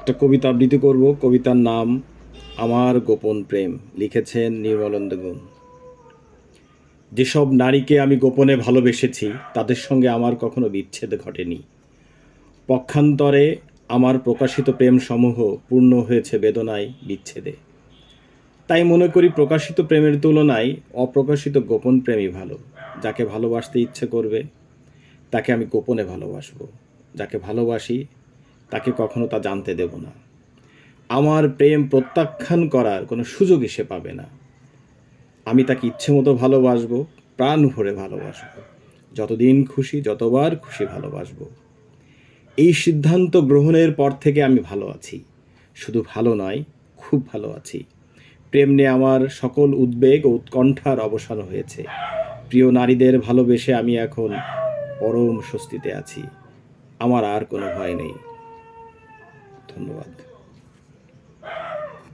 একটা কবিতা আবৃত্তি করব। কবিতার নাম আমার গোপন প্রেম। লিখেছেন নির্মলেন্দু গুণ। যেসব নারীকে আমি গোপনে ভালোবেসেছি তাদের সঙ্গে আমার কখনো বিচ্ছেদ ঘটেনি। পক্ষান্তরে আমার প্রকাশিত প্রেম সমূহ পূর্ণ হয়েছে বেদনায় বিচ্ছেদে। তাই মনে করি প্রকাশিত প্রেমের তুলনায় অপ্রকাশিত গোপন প্রেমই ভালো। যাকে ভালোবাসতে ইচ্ছে করবে তাকে আমি গোপনে ভালোবাসবো। যাকে ভালোবাসি তাকে কখনো তা জানতে দেব না। আমার প্রেম প্রত্যাখ্যান করার কোনো সুযোগই সে পাবে না। আমি তাকে ইচ্ছে মতো ভালোবাসবো, প্রাণ ভরে ভালোবাসবো, যতদিন খুশি যতবার খুশি ভালোবাসবো। এই সিদ্ধান্ত গ্রহণের পর থেকে আমি ভালো আছি। শুধু ভালো নয়, খুব ভালো আছি। প্রেম নিয়ে আমার সকল উদ্বেগ ও উৎকণ্ঠার অবসান হয়েছে। প্রিয় নারীদের ভালোবেসে আমি এখন পরম স্বস্তিতে আছি। আমার আর কোনো ভয় নেই। ধন্যবাদ।